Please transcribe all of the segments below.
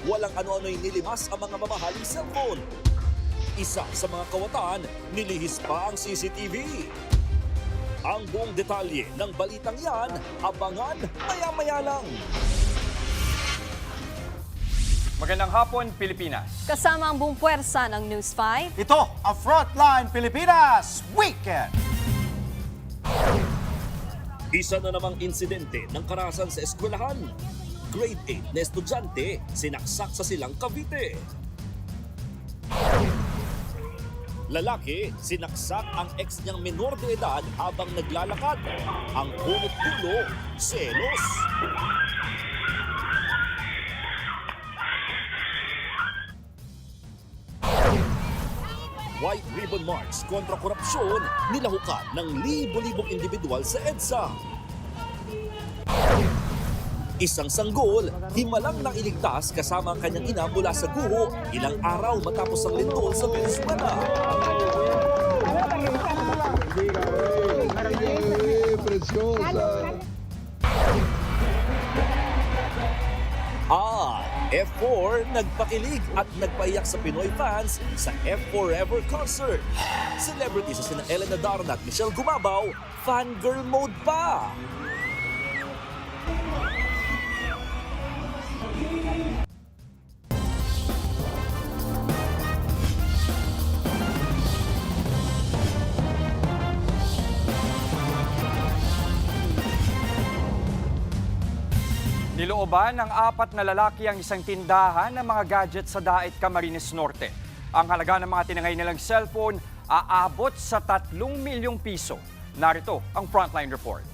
walang ano-ano'y nilimas ang mga mamahaling cellphone. Isa sa mga kawatan, nilihis pa ang CCTV. Ang buong detalye ng balitang yan, abangan maya-maya lang. Magandang hapon, Pilipinas. Kasama ang buong puwersa ng News 5. Ito ang Frontline Pilipinas Weekend! Isa na namang insidente ng karahasan sa eskwelahan. Grade 8 na estudyante sinaksak sa Silang Cavite. Lalaki, sinaksak ang ex niyang menor de edad habang naglalakad. Ang punot dulo, selos. White Ribbon March kontra korupsyon, nilahukan ng libo-libong individual sa EDSA. Isang sanggol, himalang nang iligtas kasama ang kanyang ina mula sa guho ilang araw matapos ang lindol sa Venezuela. F4 nagpakilig at nagpaiyak sa Pinoy fans sa F Forever concert. Celebrities sa sina Elena Darna at Michelle Gumabaw, fangirl mode pa! Nilooban ng 4 na lalaki ang isang tindahan ng mga gadget sa Daet, Camarines Norte. Ang halaga ng mga tinangay nilang cellphone aabot sa 3 milyong piso. Narito ang Frontline Report.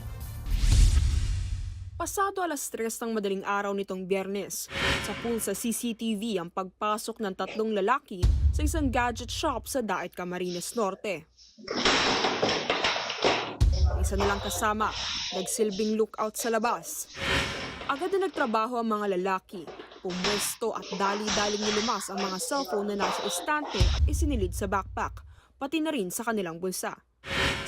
Pasado alas 3 ng madaling araw nitong Biyernes, sa pool sa CCTV ang pagpasok ng 3 lalaki sa isang gadget shop sa Daet, Camarines Norte. Isa nilang kasama, nagsilbing lookout sa labas. Agad na nagtrabaho ang mga lalaki, pumwesto at dali-daling nilumas ang mga cellphone na nasa estante at isinilid sa backpack, pati na rin sa kanilang bulsa.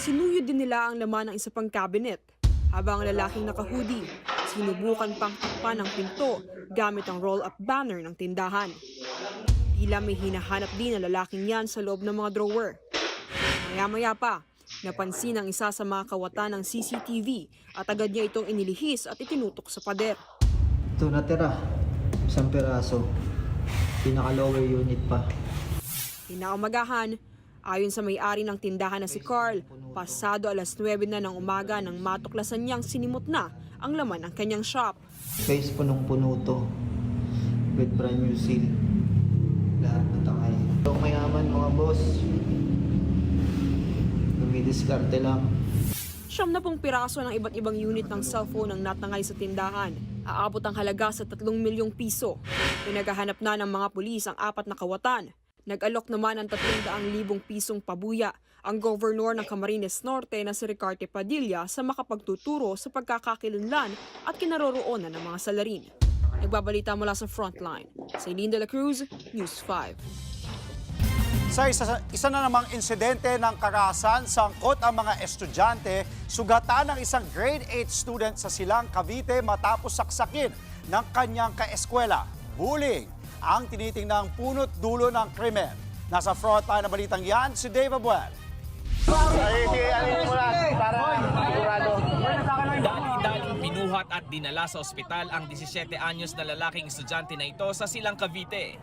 Sinuyod din nila ang laman ng isa pang cabinet, habang ang lalaking naka-hoodie, sinubukan pang takpan ng pinto gamit ang roll-up banner ng tindahan. Tila may hinahanap din ang lalaking yan sa loob ng mga drawer. Maya-maya pa, napansin ang isa sa mga kawatan ng CCTV at agad niya itong inilihis at itinutok sa pader. Ito natira, isang piraso, pinaka-lower unit pa. Kinaumagahan, ayon sa may-ari ng tindahan na si Carl, pasado alas 9 na ng umaga nang matuklasan niyang sinimot na ang laman ng kanyang shop. Face punong-puno to, with brand new seal. Lahat ng tangay. Ito mayaman mga boss. Dumidiskarte lang. 70 piraso ng iba't ibang unit ng cellphone ang natangay sa tindahan. Aabot ang halaga sa 3 milyong piso. Pinaghahanap na ng mga pulis ang 4 na kawatan. Nag-alok naman ng 300,000 pisong pabuya ang gobernador ng Camarines Norte na si Ricarte Padilla sa makapagtuturo sa pagkakakilanlan at kinaroroonan ng mga salarin. Nagbabalita mula sa Frontline, si Linda La Cruz, News 5. Sa isa na namang insidente ng karahasan, sangkot ang mga estudyante, sugatan ng isang grade 8 student sa Silang Cavite matapos saksakin ng kanyang kaeskwela. Bullying ang tinitingnang punot dulo ng krimen. Nasa frontline na balitang yan, si Dave Abuel. Dali-daling binuhat at dinala sa ospital ang 17 anyos na lalaking estudyante na ito sa Silang Cavite.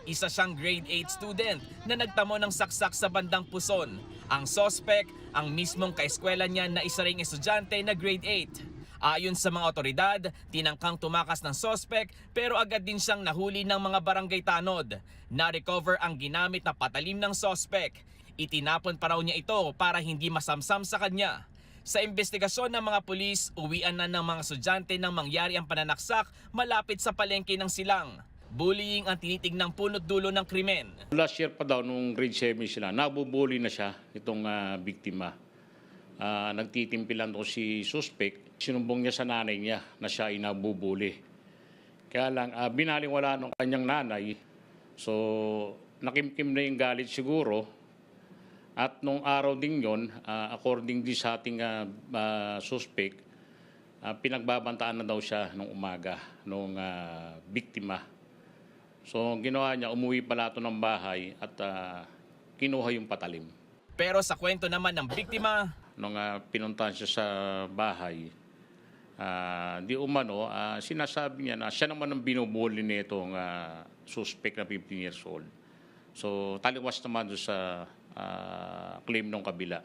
Isa siyang grade 8 student na nagtamo ng saksak sa bandang puson. Ang suspect, ang mismong kaeskwela niya na isa ring estudyante na grade 8. Ayon sa mga otoridad, tinangkang tumakas ng suspect pero agad din siyang nahuli ng mga barangay tanod. Na-recover ang ginamit na patalim ng suspect. Itinapon pa raw niya ito para hindi masamsam sa kanya. Sa investigasyon ng mga pulis, uwian na ng mga estudyante nang mangyari ang pananaksak malapit sa palengke ng Silang. Bullying ang tinitingnang punot dulo ng krimen. Last year pa daw, nung grade 7 sila, nabubully na siya, itong biktima. Nagtitimpilan ko si suspect, sinumbong niya sa nanay niya na siya ay nabubully. Kaya lang, binaliwala ng kanyang nanay, so nakimkim na yung galit siguro. At nung araw din yon, according din sa ating suspect, pinagbabantaan na daw siya nung umaga, nung biktima. So ginawa niya, umuwi pala ito ng bahay at kinuha yung patalim. Pero sa kwento naman ng biktima, Nung pinuntahan siya sa bahay, di umano, sinasabi niya na siya naman ang binubuli nitong suspect na 15 years old. So taliwas naman doon sa claim ng kabila.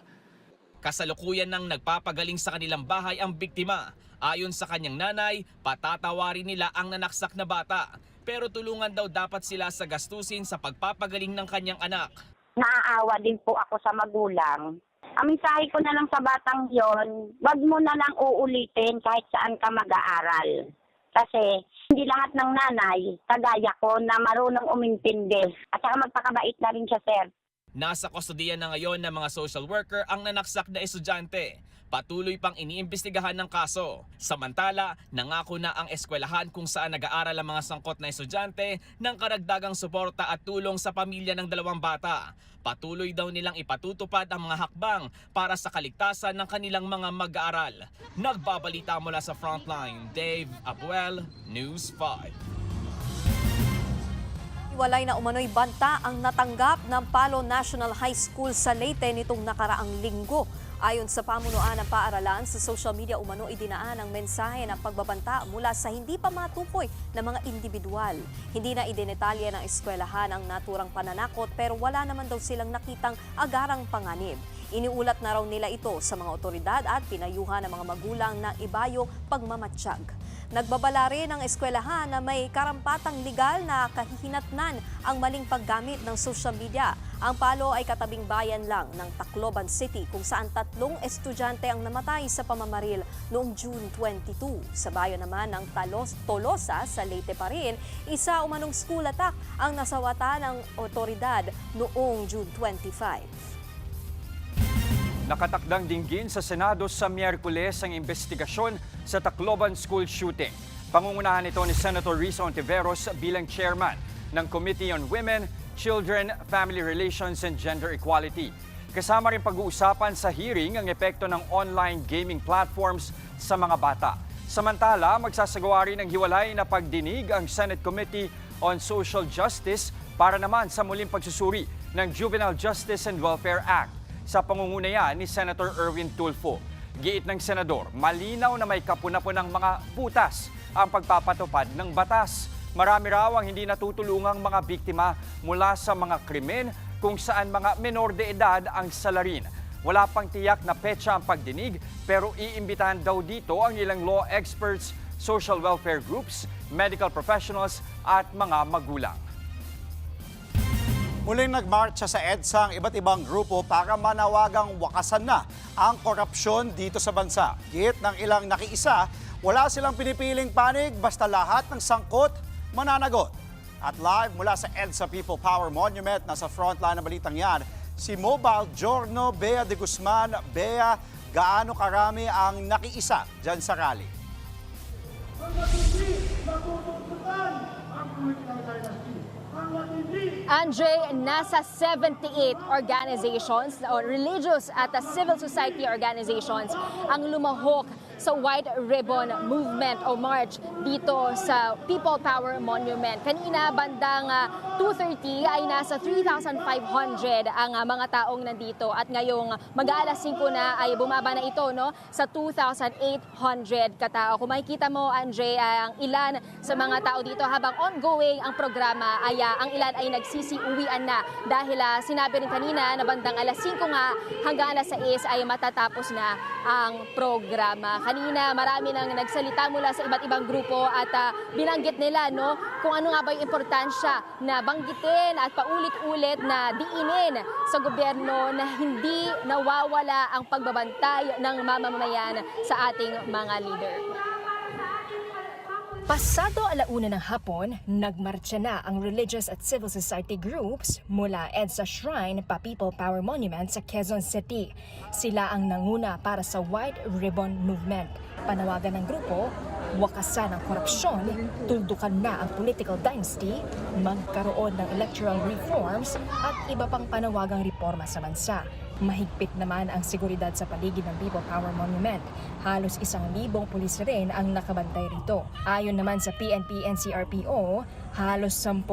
kasalukuyan nang nagpapagaling sa kanilang bahay ang biktima. Ayon sa kanyang nanay, patatawarin nila ang nanaksak na bata. Pero tulungan daw dapat sila sa gastusin sa pagpapagaling ng kanyang anak. Naaawa din po ako sa magulang. Ang mensahe ko na lang sa batang yon, wag mo na lang uulitin kahit saan ka mag-aaral. Kasi hindi lahat ng nanay, kagaya ko, na marunong umintindi. At saka magpakabait na rin siya, sir. Nasa kustodiya na ngayon ng mga social worker ang nanaksak na estudyante. Patuloy pang iniimbestigahan ng kaso. Samantala, nangako na ang eskwelahan kung saan nag-aaral ang mga sangkot na estudyante ng karagdagang suporta at tulong sa pamilya ng dalawang bata. Patuloy daw nilang ipatutupad ang mga hakbang para sa kaligtasan ng kanilang mga mag-aaral. Nagbabalita mula sa Frontline, Dave Abuel, News 5. Iwalay na umano'y banta ang natanggap ng Palo National High School sa Leyte nitong nakaraang linggo. Ayon sa pamunuan ng paaralan, sa social media umano idinaan ang mensahe ng pagbabanta mula sa hindi pa matukoy na mga individual. Hindi na idinetalye ng eskwelahan ang naturang pananakot pero wala naman daw silang nakitang agarang panganib. Iniulat na raw nila ito sa mga otoridad at pinayuhan ng mga magulang na ibayong pagmamatsyag. Nagbabala rin ang eskwelahan na may karampatang legal na kahihinatnan ang maling paggamit ng social media. Ang Palo ay katabing bayan lang ng Tacloban City kung saan 3 estudyante ang namatay sa pamamaril noong June 22. Sa bayan naman ng Tolosa sa Leyte pa rin, isa umanong school attack ang nasawata ng otoridad noong June 25. Nakatakdang dinggin sa Senado sa Miyerkules ang investigasyon sa Tacloban School shooting. Pangungunahan ito ni Senator Risa Ontiveros bilang chairman ng Committee on Women, Children, Family Relations and Gender Equality. Kasama rin pag-uusapan sa hearing ang epekto ng online gaming platforms sa mga bata. Samantala, magsasagawa rin ng hiwalay na pagdinig ang Senate Committee on Social Justice para naman sa muling pagsusuri ng Juvenile Justice and Welfare Act. Sa pangunguna ni Senator Erwin Tulfo, giit ng senador, malinaw na may kapuna-punang mga butas ang pagpapatupad ng batas. Marami raw ang hindi natutulungang mga biktima mula sa mga krimen kung saan mga menor de edad ang salarin. Wala pang tiyak na petsa ang pagdinig pero iimbitahan daw dito ang ilang law experts, social welfare groups, medical professionals at mga magulang. Muling nagmarcha sa EDSA ang iba't ibang grupo para manawagang wakasan na ang korupsyon dito sa bansa. Git ng ilang nakiisa, wala silang pinipiling panig basta lahat ng sangkot mananagot. At live mula sa EDSA People Power Monument, nasa frontline ng balitang yan, si Mobile Giorno Bea de Guzman. Bea, gaano karami ang nakiisa dyan sa rally? Andre, nasa 78 organizations or religious at civil society organizations ang lumahok sa White Ribbon Movement o March dito sa People Power Monument. Kanina bandang 2:30 ay nasa 3,500 ang mga taong nandito at ngayong mag-aalas 5 na ay bumaba na ito sa 2,800 katao. Kung makikita mo, Andre, ang ilan sa mga tao dito habang ongoing ang programa ay ang ilan ay nagsisiuwian na dahil sinabi rin kanina na bandang alas 5 nga hanggang alas 6 ay matatapos na ang programa. Kanina marami nang nagsalita mula sa iba't ibang grupo at binanggit nila kung ano nga ba yung importansya na banggitin at paulit-ulit na diinin sa gobyerno na hindi nawawala ang pagbabantay ng mamamayan sa ating mga leader. Pasado 1:00 ng hapon, nagmarcha na ang religious at civil society groups mula EDSA Shrine pa People Power Monument sa Quezon City. Sila ang nanguna para sa White Ribbon Movement. Panawagan ng grupo, wakasan ang korupsyon, tuldukan na ang political dynasty, magkaroon ng electoral reforms at iba pang panawagang reforma sa bansa. Mahigpit naman ang seguridad sa paligid ng People Power Monument. Halos 1,000 pulis rin ang nakabantay rito. Ayon naman sa PNP-NCRPO, halos 10,000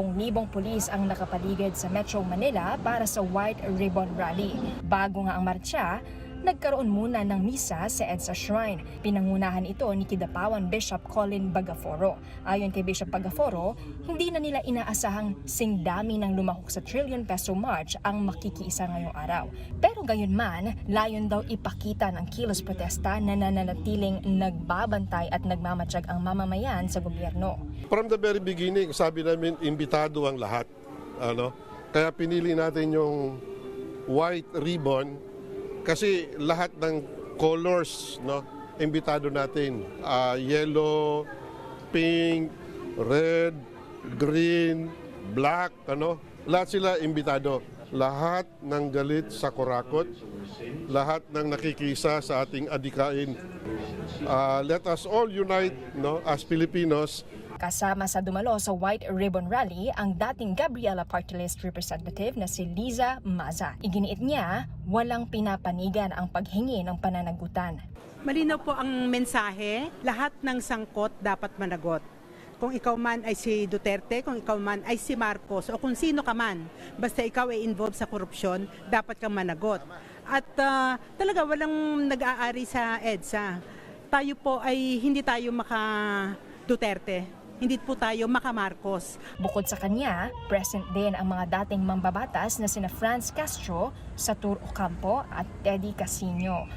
pulis ang nakapaligid sa Metro Manila para sa White Ribbon Rally. Bago nga ang marcha, nagkaroon muna ng misa sa EDSA Shrine. Pinangunahan ito ni Kidapawan Bishop Colin Bagaforo. Ayon kay Bishop Bagaforo, hindi na nila inaasahang singdami ng lumahok sa trillion peso march ang makikiisa ngayong araw. Pero gayon man, layon daw ipakita ng kilos protesta na nananatiling nagbabantay at nagmamatsyag ang mamamayan sa gobyerno. From the very beginning, sabi namin, imbitado ang lahat. Kaya pinili natin yung white ribbon kasi lahat ng colors, imbitado natin. Yellow, pink, red, green, black, lahat sila imbitado. Lahat ng galit sa kurakot, lahat ng nakikisa sa ating adikain. Let us all unite as Filipinos. Kasama sa dumalo sa White Ribbon Rally ang dating Gabriela Party List representative na si Liza Maza. Iginiit niya, walang pinapanigan ang paghingi ng pananagutan. Malinaw po ang mensahe, lahat ng sangkot dapat managot. Kung ikaw man ay si Duterte, kung ikaw man ay si Marcos, o kung sino ka man, basta ikaw ay involved sa korupsyon, dapat kang managot. At talaga walang nag-aari sa EDSA. Tayo po ay hindi tayo maka-Duterte. Hindi po tayo maka-Marcos. Bukod sa kanya, present din ang mga dating mambabatas na sina Franz Castro, Satur Ocampo at Teddy Casino.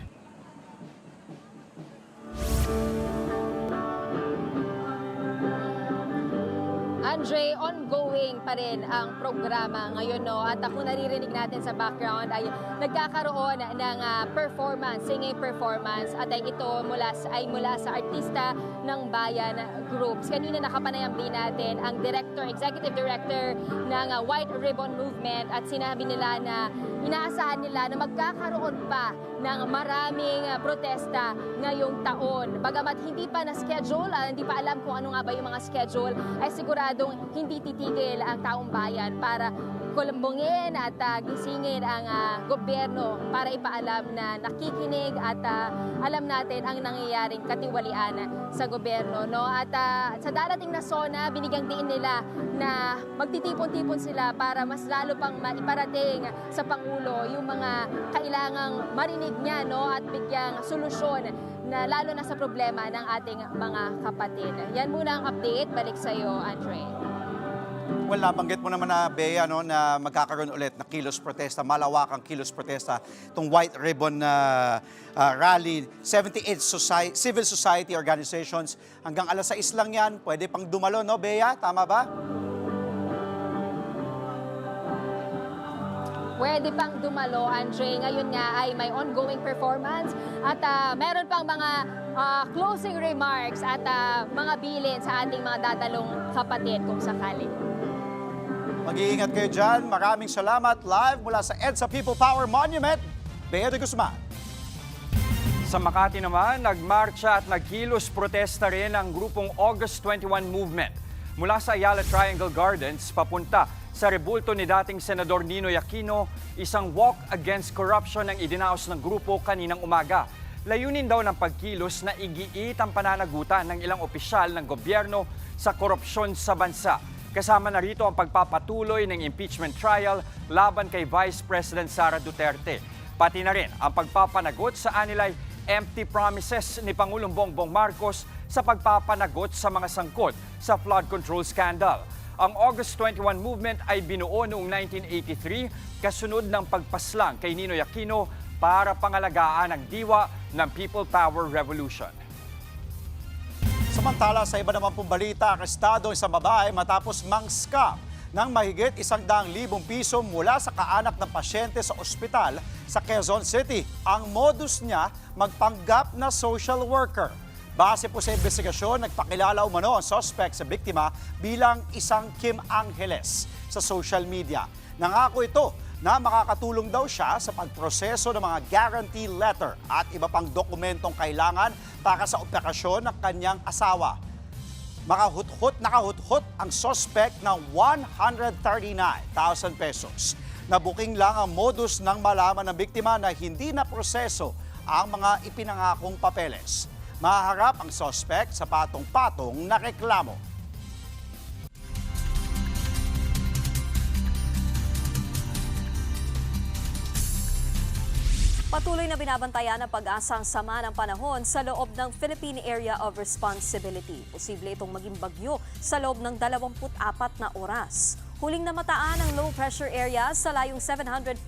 Andre, ongoing pa rin ang programa ngayon, no? At kung naririnig natin sa background ay nagkakaroon ng performance, singing performance, at ay ito mula sa artista ng Bayan Groups. Kanina nakapanayam din natin ang executive director ng White Ribbon Movement at sinabi nila na inaasahan nila na magkakaroon pa ng maraming protesta ngayong taon. Bagamat hindi pa na-schedule, hindi pa alam kung ano nga ba yung mga schedule, ay siguradong hindi titigil ang taong bayan para kulumbungin at gisingin ang gobyerno para ipaalam na nakikinig at alam natin ang nangyayaring katiwalian sa gobyerno. No? At sa darating na SONA, binigyang diin nila na magtitipon-tipon sila para mas lalo pang maiparating sa Pangulo yung mga kailangang marinig niya, no? At bigyang solusyon na lalo na sa problema ng ating mga kapatid. Yan muna ang update. Balik sa iyo, Andre. Well, nabanggit mo naman na, Bea, na magkakaroon ulit na kilos protesta, malawakang kilos protesta, itong White Ribbon Rally, 78 civil society organizations. Hanggang alas 6 lang yan, pwede pang dumalo, no, Bea? Tama ba? Pwede pang dumalo, Andre. Ngayon nga ay may ongoing performance at meron pang mga closing remarks at mga bilin sa ating mga dadalong kapatid kung sakali. Mag-iingat kayo dyan. Maraming salamat. Live mula sa EDSA People Power Monument, Bea de Guzman. Sa Makati naman, nagmarcha at nagkilos protesta rin ang grupong August 21 Movement. Mula sa Ayala Triangle Gardens, papunta sa rebulto ni dating Senador Ninoy Aquino, isang walk against corruption ang idinaos ng grupo kaninang umaga. Layunin daw ng pagkilos na igiit ang pananagutan ng ilang opisyal ng gobyerno sa korupsyon sa bansa. Kasama na rito ang pagpapatuloy ng impeachment trial laban kay Vice President Sara Duterte. Pati na rin ang pagpapanagot sa anilay empty promises ni Pangulong Bongbong Marcos sa pagpapanagot sa mga sangkot sa flood control scandal. Ang August 21 Movement ay binuo noong 1983 kasunod ng pagpaslang kay Ninoy Aquino para pangalagaan ang diwa ng People Power Revolution. Samantala, sa iba naman pong balita, arestado ang isang babae matapos mang-scam ng mahigit 100,000 piso mula sa kaanak ng pasyente sa ospital sa Quezon City. Ang modus niya, magpanggap na social worker. Base po sa investigasyon, nagpakilala umano ang suspect sa biktima bilang isang Kim Angeles sa social media. Nangako ito na makakatulong daw siya sa pagproseso ng mga guarantee letter at iba pang dokumentong kailangan para sa operasyon ng kanyang asawa. Nakahuthot ang suspect ng 139,000 pesos. Nabuking lang ang modus ng malaman ng biktima na hindi na proseso ang mga ipinangakong papeles. Mahaharap ang suspect sa patong-patong na reklamo. Patuloy na binabantayan ang pag-asa ang sama ng panahon sa loob ng Philippine Area of Responsibility. Posible itong maging bagyo sa loob ng 24 na oras. Huling namataan ang low pressure area sa layong 705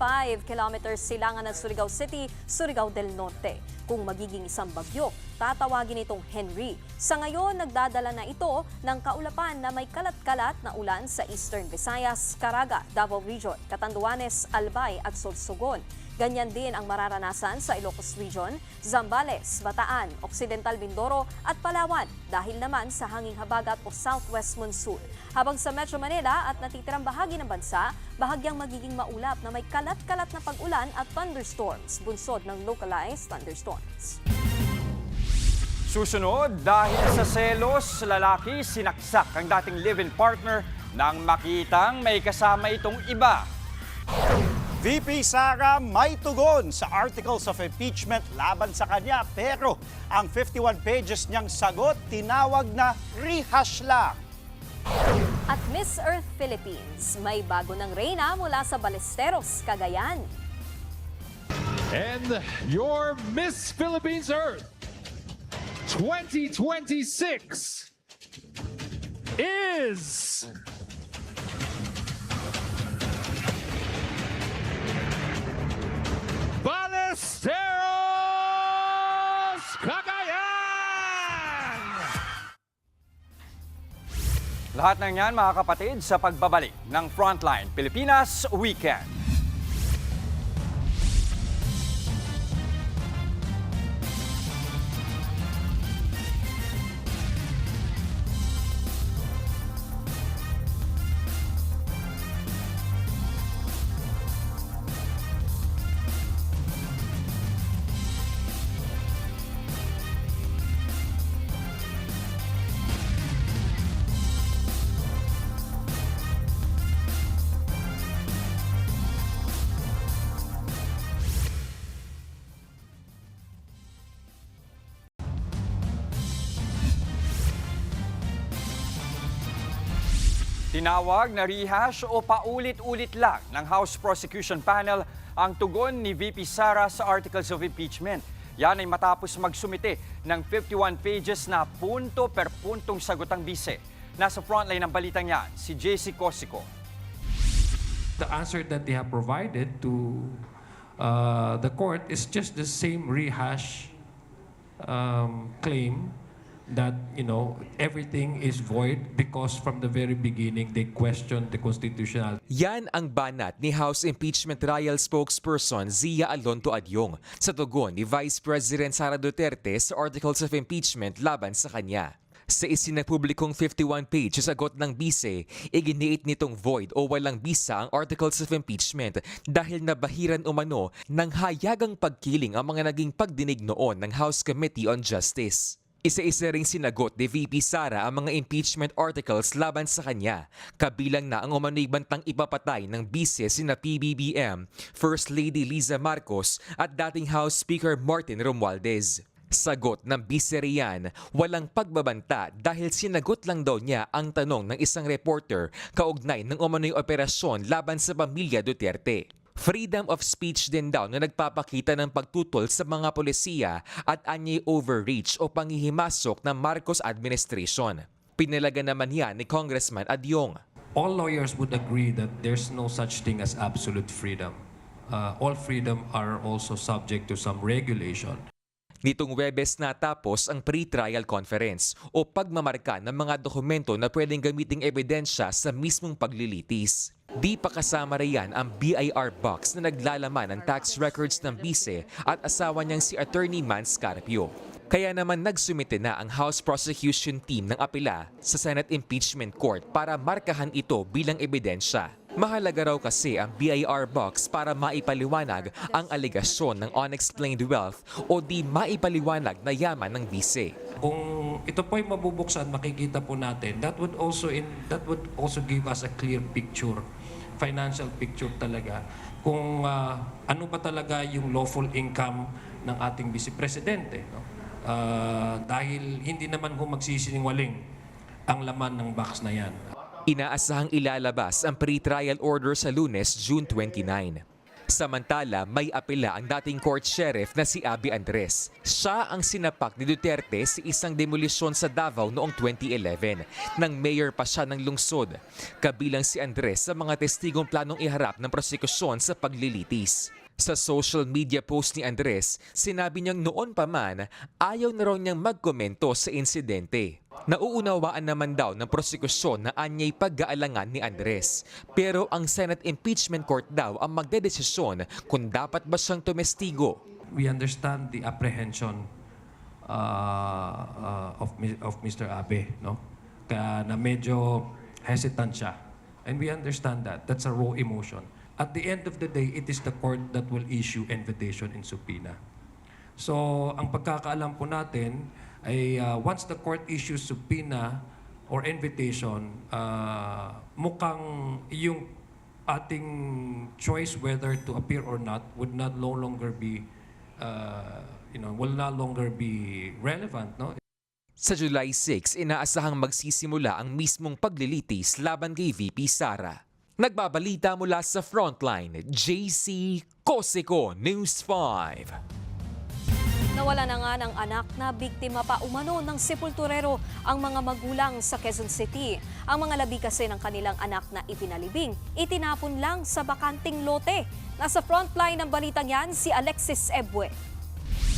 kilometers silangan ng Surigao City, Surigao del Norte. Kung magiging isang bagyo, tatawagin itong Henry. Sa ngayon, nagdadala na ito ng kaulapan na may kalat-kalat na ulan sa Eastern Visayas, Caraga, Davao Region, Catanduanes, Albay at Sorsogon. Ganyan din ang mararanasan sa Ilocos Region, Zambales, Bataan, Occidental Mindoro at Palawan dahil naman sa hanging habagat o southwest monsoon. Habang sa Metro Manila at natitirang bahagi ng bansa, bahagyang magiging maulap na may kalat-kalat na pag-ulan at thunderstorms, bunsod ng localized thunderstorms. Susunod, dahil sa selos, lalaki sinaksak ang dating live-in partner nang makitang may kasama itong iba. VP Sara may tugon sa articles of impeachment laban sa kanya pero ang 51 pages niyang sagot tinawag na rehash lang. At Miss Earth Philippines, may bago ng reyna mula sa Ballesteros, Cagayan. And your Miss Philippines Earth 2026 is Ballesteros, Cagayan! Lahat ng yan mga kapatid sa pagbabalik ng Frontline Pilipinas Weekend. Tinawag na rehash o paulit-ulit lang ng House Prosecution Panel ang tugon ni VP Sara sa Articles of Impeachment. Yan ay matapos magsumite ng 51 pages na punto per puntong sagotang bise. Nasa frontline ng balitang yan, si JC Cosico. The answer that they have provided to the court is just the same rehash claim that, everything is void because from the very beginning they questioned the constitutional. Yan ang banat ni House Impeachment Trial Spokesperson Zia Alonto Adyong sa tugon ni Vice President Sara Duterte sa Articles of Impeachment laban sa kanya. Sa isinapublikong 51-page sagot ng bise, iginiit nitong void o walang bisa ang Articles of Impeachment dahil nabahiran umano ng hayagang pagkiling ang mga naging pagdinig noon ng House Committee on Justice. Isa-isa ring sinagot ni VP Sara ang mga impeachment articles laban sa kanya, kabilang na ang umano'y bantang ipapatay ng bise sina PBBM, First Lady Liza Marcos at dating House Speaker Martin Romualdez. Sagot ng bise riyan, walang pagbabanta dahil sinagot lang daw niya ang tanong ng isang reporter kaugnay ng umano'y operasyon laban sa pamilya Duterte. Freedom of speech din daw na nagpapakita ng pagtutol sa mga polisiya at anyay overreach o panghihimasok ng Marcos administration. Pinalaga naman yan ni Congressman Adyong. All lawyers would agree that there's no such thing as absolute freedom. All freedom are also subject to some regulation. Nitong Webes natapos ang pre-trial conference o pagmamarka ng mga dokumento na pwedeng gamiting ebidensya sa mismong paglilitis. Di pa kasama riyan ang BIR box na naglalaman ng tax records ng bise at asawa niyang si Attorney Man Scarpio. Kaya naman nagsumite na ang House Prosecution Team ng apela sa Senate Impeachment Court para markahan ito bilang ebidensya. Mahalaga raw kasi ang BIR box para maipaliwanag ang alegasyon ng unexplained wealth o di maipaliwanag na yaman ng bise. Kung ito po ay mabubuksan, makikita po natin, that would also give us a clear picture, financial picture talaga, kung ano ba talaga yung lawful income ng ating Vice Presidente. No? Dahil hindi naman ho magsisinungaling ang laman ng box na yan. Inaasahang ilalabas ang pre-trial order sa Lunes, June 29. Samantala, may apela ang dating court sheriff na si Abby Andres. Siya ang sinapak ni Duterte sa isang demolisyon sa Davao noong 2011 nang mayor pa siya ng lungsod. Kabilang si Andres sa mga testigong planong iharap ng prosekusyon sa paglilitis. Sa social media post ni Andres, sinabi niyang noon pa man ayaw na raw niyang magkomento sa insidente. Nauunawaan naman daw ng prosekusyon na anyay pag-aalangan ni Andres. Pero ang Senate Impeachment Court daw ang magdedesisyon kung dapat ba siyang tumestigo. We understand the apprehension of Mr. Abe, no? Kaya na medyo hesitant siya. And we understand that. That's a raw emotion. At the end of the day, it is the court that will issue invitation and subpoena. So, ang pagkakaalam po natin ay once the court issues subpoena or invitation, mukhang yung ating choice whether to appear or not would not no longer be, will not longer be relevant, no? Sa July 6, inaasahang magsisimula ang mismong paglilitis laban kay VP Sara. Nagbabalita mula sa Frontline, JC Cosico, News 5. Nawala na nga ng anak na biktima pa umano ng sepulturero ang mga magulang sa Quezon City. Ang mga labi kasi ng kanilang anak na ipinalibing, itinapon lang sa bakanting lote. Nasa Frontline ng balitang yan si Alexis Ebue.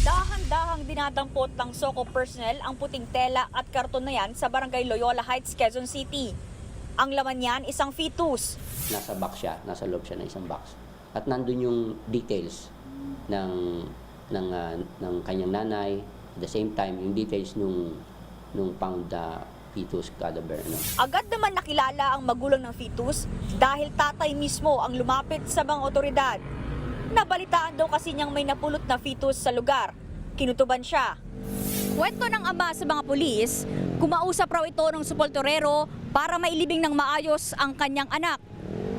Dahan-dahang dinadampot ng SOCO personnel ang puting tela at karton na yan sa Barangay Loyola Heights, Quezon City. Ang laman niyan, isang fetus. Nasa box siya, nasa loob siya ng isang box. At nandun yung details ng kanyang nanay, at the same time yung details nung found fetus cadaver. Agad naman nakilala ang magulang ng fetus dahil tatay mismo ang lumapit sa mga otoridad. Nabalitaan daw kasi niyang may napulot na fetus sa lugar. Kinutuban siya. Kwento ng ama sa mga pulis, kumausap raw ito ng sepulturero para mailibing ng maayos ang kanyang anak.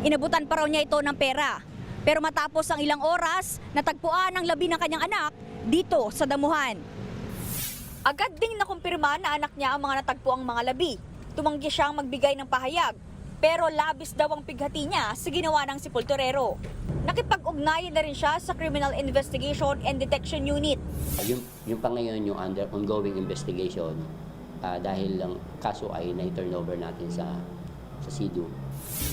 Inabutan pa raw niya ito ng pera. Pero matapos ang ilang oras, natagpuan ang labi ng kanyang anak dito sa damuhan. Agad ding nakumpirma na anak niya ang mga natagpuang mga labi. Tumanggi siyang magbigay ng pahayag. Pero labis daw ang pighati niya sa ginawa ng sepulturero. Nakipag-ugnayan na rin siya sa Criminal Investigation and Detection Unit. Yung pa ngayon yung under ongoing investigation dahil ang kaso ay na-turnover natin sa SIDU.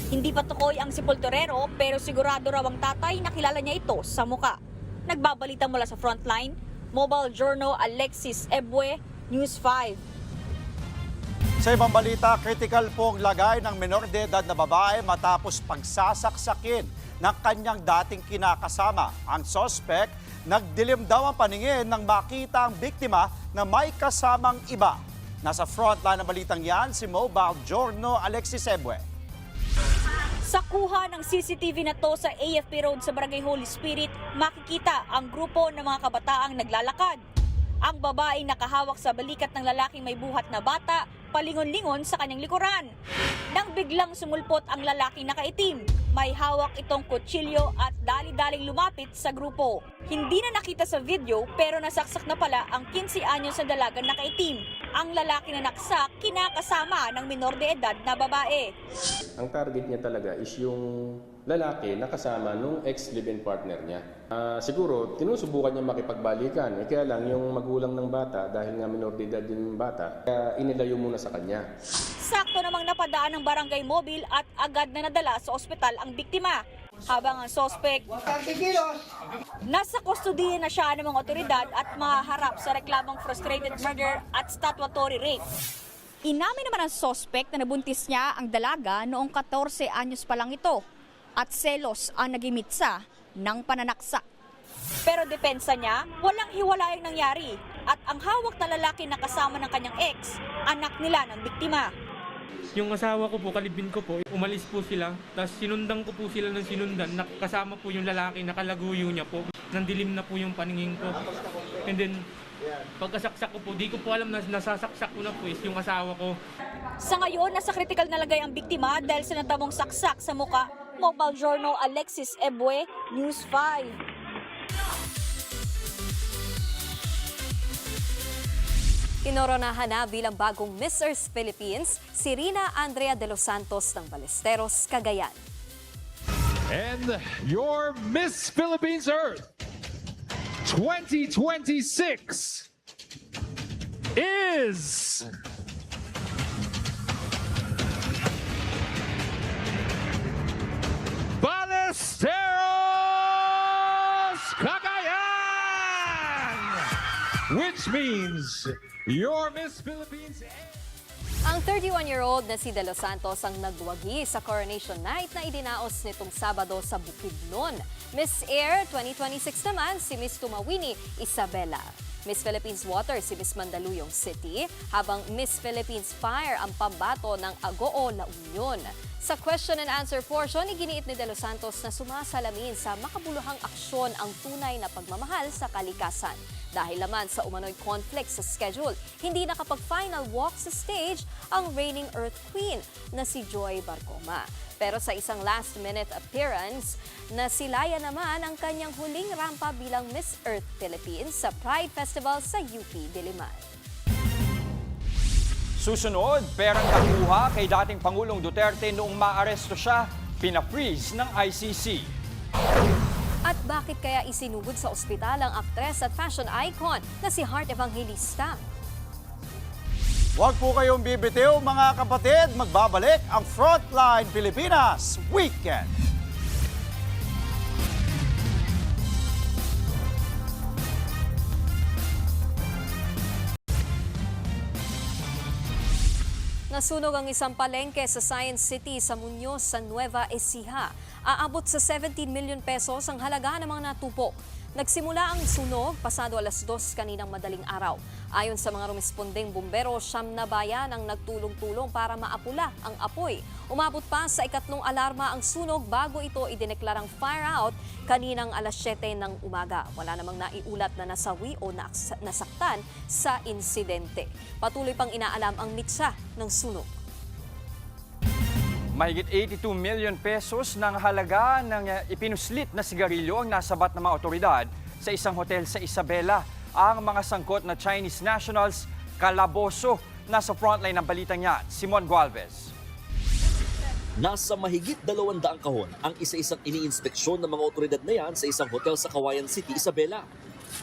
Hindi pa tukoy ang sepulturero pero sigurado raw ang tatay na kilala niya ito sa muka. Nagbabalita mula sa Frontline, Mobile Journal Alexis Ebue, News 5. Sa ibang balita, critical pong lagay ng menor de edad na babae matapos pagsasaksakin ng kanyang dating kinakasama. Ang suspect, nagdilim daw ang paningin nang makita ang biktima na may kasamang iba. Nasa frontline ng balitang yan, si Mobile Journal Alexis Ebue. Sa kuha ng CCTV na to sa AFP Road sa Barangay Holy Spirit, makikita ang grupo ng mga kabataang naglalakad. Ang babaeng nakahawak sa balikat ng lalaking may buhat na bata, palingon-lingon sa kanyang likuran. Nang biglang sumulpot ang lalaking nakaitim, may hawak itong kutsilyo at dali-daling lumapit sa grupo. Hindi na nakita sa video pero nasaksak na pala ang 15 anyos na dalagang nakaitim. Ang lalaki na naksak, kinakasama ng minor de edad na babae. Ang target niya talaga is yung lalaki na kasama nung ex-live-in partner niya. Siguro, tinusubukan niya makipagbalikan. Kaya lang, yung magulang ng bata, dahil nga minor de edad yung bata, kaya inilayo muna sa kanya. Sakto namang napadaan ng barangay mobile at agad na nadala sa ospital ang biktima. Habang ang sospek, nasa kustodiya na siya ng mga otoridad at maharap sa reklamong frustrated murder at statutory rape. Inamin naman ang sospek na nabuntis niya ang dalaga noong 14 anyos pa lang ito at selos ang nagimitsa ng pananaksak. Pero depensa niya, walang hiwalayang nangyari at ang hawak na lalaki na kasama ng kanyang ex, anak nila ng biktima. Yung asawa ko po, kalibin ko po, umalis po sila, tapos sinundan ko po sila ng sinundan, kasama po yung lalaki, nakalaguyo niya po, nandilim na po yung paningin ko. And then, Pagkasaksak ko po, di ko po alam na nasasaksak ko na po is yung asawa ko. Sa ngayon, nasa kritikal na lagay ang biktima dahil sa natamong saksak sa muka. Mobile Journal Alexis Ebue, News 5. Kinoronahan na bilang bagong Miss Earth Philippines si Rina Andrea de los Santos ng Ballesteros, Cagayan. And your Miss Philippines Earth 2026 is Ballesteros, Cagayan! Which means your Miss Philippines. Ang 31-year-old na si De Los Santos ang nagwagi sa coronation night na idinaos nitong Sabado sa Bukidnon. Miss Air 2026 naman si Miss Tumawini Isabela. Miss Philippines Water si Miss Mandaluyong City, habang Miss Philippines Fire ang pambato ng Agoo, La Union. Sa question and answer portion, iginiit ni De Los Santos na sumasalamin sa makabuluhang aksyon ang tunay na pagmamahal sa kalikasan. Dahil naman sa umano'y conflict sa schedule, hindi nakapag-final walk sa stage ang reigning Earth Queen na si Joy Barcoma. Pero sa isang last-minute appearance, nasilaya naman ang kanyang huling rampa bilang Miss Earth Philippines sa Pride Festival sa UP Diliman. Susunod, perang nakuha kay dating Pangulong Duterte noong maaresto siya, pina-freeze ng ICC. At bakit kaya isinugod sa ospital ang aktres at fashion icon na si Heart Evangelista? Huwag po kayong bibitiw mga kapatid, magbabalik ang Frontline Pilipinas Weekend. Nasunog ang isang palengke sa Science City sa Muñoz sa Nueva Ecija. Aabot sa 17 million pesos ang halaga ng mga natupo. Nagsimula ang sunog pasado 2:00 kaninang madaling araw. Ayon sa mga rumespondeng bumbero, 9 na bayan ang nagtulong-tulong para maapula ang apoy. Umabot pa sa 2nd alarma ang sunog bago ito idineklarang fire out kaninang 7:00 ng umaga. Wala namang naiulat na nasawi o nasaktan sa insidente. Patuloy pang inaalam ang mitsa ng sunog. Mahigit 82 million pesos ng halaga ng ipinuslit na sigarilyo ang nasabat ng mga otoridad sa isang hotel sa Isabela. Ang mga sangkot na Chinese nationals, kalaboso. Nasa frontline ng balitang yan, Simon Gualvez. Nasa mahigit 200 kahon ang isa-isang iniinspeksyon ng mga otoridad na yan sa isang hotel sa Cagayan City, Isabela.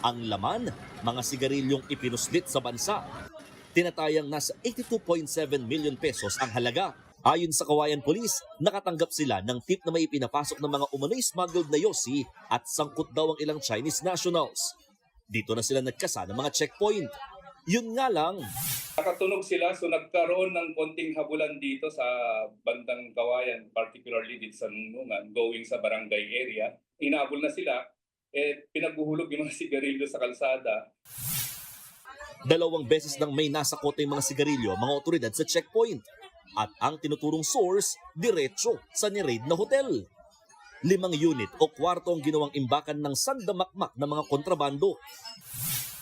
Ang laman, mga sigarilyong ipinuslit sa bansa. Tinatayang nasa 82.7 million pesos ang halaga. Ayon sa Cagayan Police, nakatanggap sila ng tip na may ipinapasok ng mga umano'y smuggled na yosi at sangkot daw ang ilang Chinese nationals. Dito na sila nagkasa ng mga checkpoint. Yun nga lang, nakatunog sila, so nagkaroon ng konting habulan dito sa bandang Cagayan, particularly dito sa Nunungan, going sa barangay area. Inabol na sila, pinaghuhulog yung mga sigarilyo sa kalsada. 2 beses nang may nasakote yung mga sigarilyo mga otoridad sa checkpoint. At ang tinuturong source, diretso sa ni-raid na hotel. 5 unit o kwarto ang ginawang imbakan ng sandamakmak na mga kontrabando.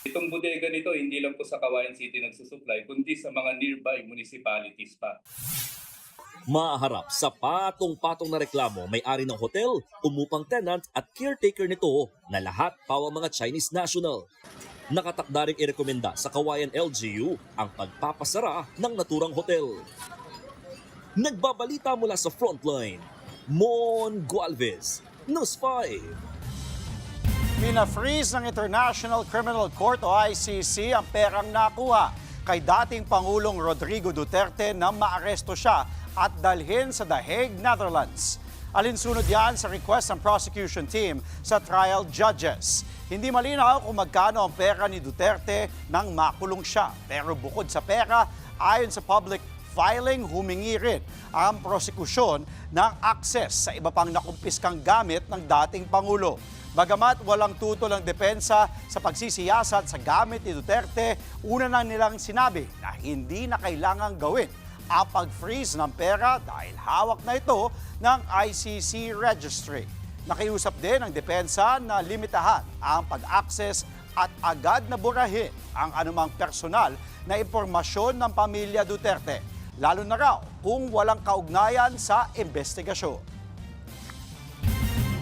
Itong bodega nito, hindi lang po sa Cagayan City nagsusupply, kundi sa mga nearby municipalities pa. Maharap sa patong-patong na reklamo, may-ari ng hotel, umupang tenant at caretaker nito na lahat pawa mga Chinese national. Nakatakda ring irekomenda sa Cagayan LGU ang pagpapasara ng naturang hotel. Nagbabalita mula sa Frontline, Mon Gualvez, News 5. Pina-freeze ng International Criminal Court o ICC ang perang nakuha kay dating Pangulong Rodrigo Duterte na maaresto siya at dalhin sa The Hague, Netherlands. Alinsunod yan sa request ng prosecution team sa trial judges. Hindi malinaw kung magkano ang pera ni Duterte nang makulong siya. Pero bukod sa pera, ayon sa public filing, humingi rin ang prosekusyon ng access sa iba pang nakumpiskang gamit ng dating Pangulo. Bagamat walang tutol ang depensa sa pagsisiyasat sa gamit ni Duterte, una na nilang sinabi na hindi na kailangang gawin ang pag-freeze ng pera dahil hawak na ito ng ICC registry. Nakiusap din ang depensa na limitahan ang pag-access at agad na burahin ang anumang personal na impormasyon ng pamilya Duterte, lalo na raw kung walang kaugnayan sa investigasyon.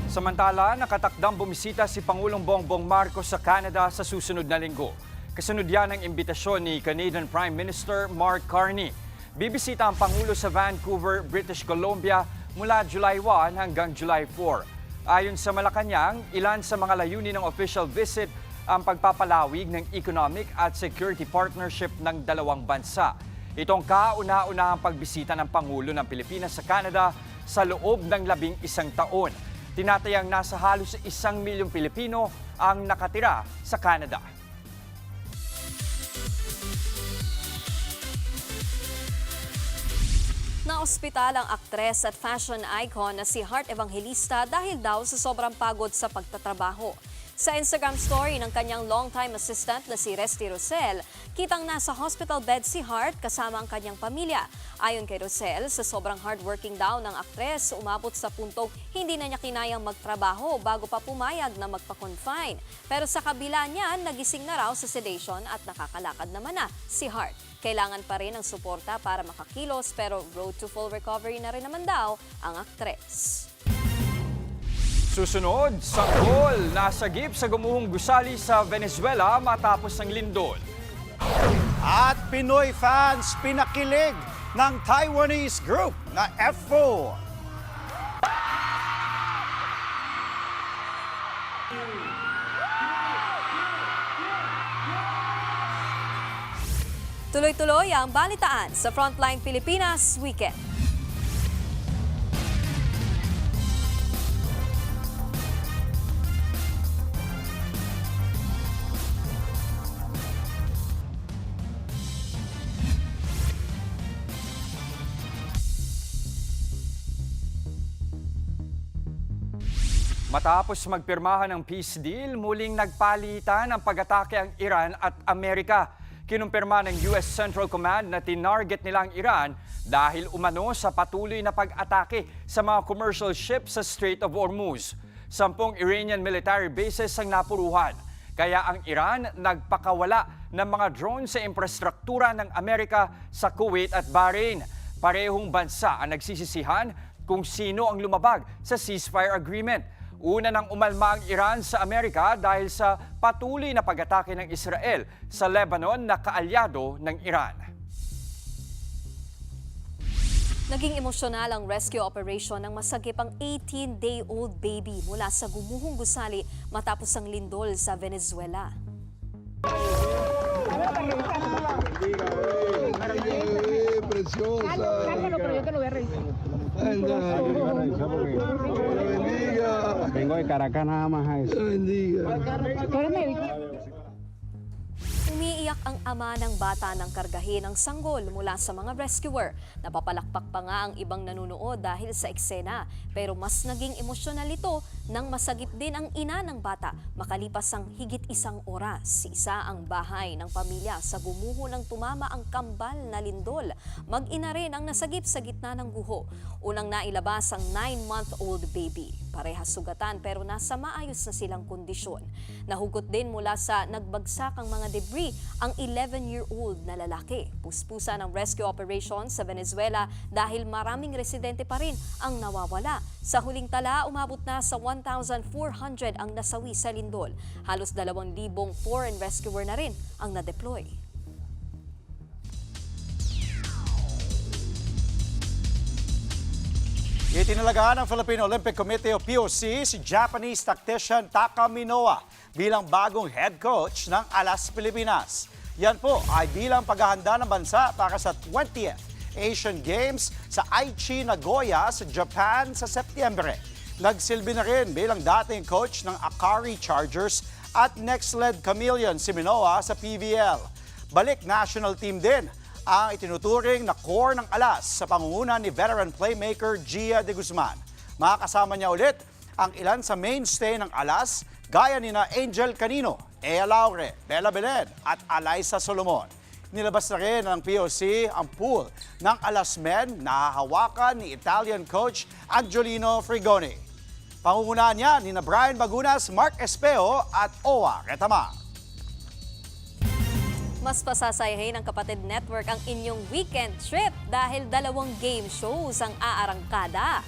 Samantala, nakatakdang bumisita si Pangulong Bongbong Marcos sa Canada sa susunod na linggo. Kasunod yan ang imbitasyon ni Canadian Prime Minister Mark Carney. Bibisita ang Pangulo sa Vancouver, British Columbia mula July 1 hanggang July 4. Ayon sa Malacanang, ilan sa mga layunin ng official visit ang pagpapalawig ng economic at security partnership ng dalawang bansa. Itong kauna-unahang pagbisita ng Pangulo ng Pilipinas sa Canada sa loob ng 11 taon. Tinatayang nasa halos 1 milyong Pilipino ang nakatira sa Canada. Naospital ang aktres at fashion icon na si Heart Evangelista dahil daw sa sobrang pagod sa pagtatrabaho. Sa Instagram story ng kanyang longtime assistant na si Resty Rosel, kitang nasa hospital bed si Heart kasama ang kanyang pamilya. Ayon kay Rosel, sa sobrang hardworking daw ng aktres, umabot sa puntong hindi na niya kinayang magtrabaho bago pa pumayag na magpa-confine. Pero sa kabila niyan, nagising na raw sa sedation at nakakalakad naman na si Heart. Kailangan pa rin ang suporta para makakilos pero road to full recovery na rin naman daw ang aktres. Susunod, sanggol nasagip sa gumuhong gusali sa Venezuela matapos ang lindol. At Pinoy fans pinakilig ng Taiwanese group na F4. Tuloy-tuloy ang balitaan sa Frontline Pilipinas Weekend. Matapos magpirmahan ng peace deal, muling nagpalitan ang pag-atake ang Iran at Amerika. Kinumpirma ng US Central Command na tinarget nila ang Iran dahil umano sa patuloy na pag-atake sa mga commercial ships sa Strait of Hormuz. 10 Iranian military bases ang napuruhan. Kaya ang Iran nagpakawala ng mga drone sa infrastruktura ng Amerika sa Kuwait at Bahrain. Parehong bansa ang nagsisisihan kung sino ang lumabag sa ceasefire agreement. Una nang umalma ang Iran sa Amerika dahil sa patuloy na pag-atake ng Israel sa Lebanon na kaalyado ng Iran. Naging emosyonal ang rescue operation ng masagip ang 18-day-old baby mula sa gumuhong gusali matapos ang lindol sa Venezuela. Vengo de Caracas nada más a eso. Umiiyak ang ama ng bata nang kargahin ang sanggol mula sa mga rescuer. Napapalakpak pa nga ang ibang nanunood dahil sa eksena. Pero mas naging emosyonal ito nang masagip din ang ina ng bata. Makalipas ang higit 1 oras, isa ang bahay ng pamilya sa gumuho ng tumama ang kambal na lindol. Mag-ina rin ang nasagip sa gitna ng guho. Unang nailabas ang 9-month-old baby. Parehas sugatan pero nasa maayos na silang kondisyon. Nahugot din mula sa nagbagsak ang mga debris ang 11-year-old na lalaki. Puspusa ng rescue operation sa Venezuela dahil maraming residente pa rin ang nawawala. Sa huling tala, umabot na sa 1,400 ang nasawi sa lindol. Halos 2,000 foreign rescuer na rin ang na-deploy. Itinalagaan ng Philippine Olympic Committee o POC si Japanese tactician Taka Minoa bilang bagong head coach ng Alas Pilipinas. Yan po ay bilang paghahanda ng bansa para sa 20th Asian Games sa Aichi, Nagoya sa Japan sa Setyembre. Nagsilbi na rin bilang dating coach ng Akari Chargers at next-led chameleon si Minoa sa PVL. Balik national team din ang itinuturing na core ng Alas sa pangunguna ni veteran playmaker Gia de Guzman. Makakasama niya ulit ang ilan sa mainstay ng Alas gaya nina Angel Canino, Ea Laure, Bella Belen at Alyssa Solomon. Nilabas na rin ng POC ang pool ng Alas men na hahawakan ni Italian coach Angiolino Frigoni. Pangungunahan niya nina Brian Bagunas, Mark Espejo at Owa Retama. mas pasasayahin ng Kapatid Network ang inyong weekend trip dahil 2 game shows ang aarangkada.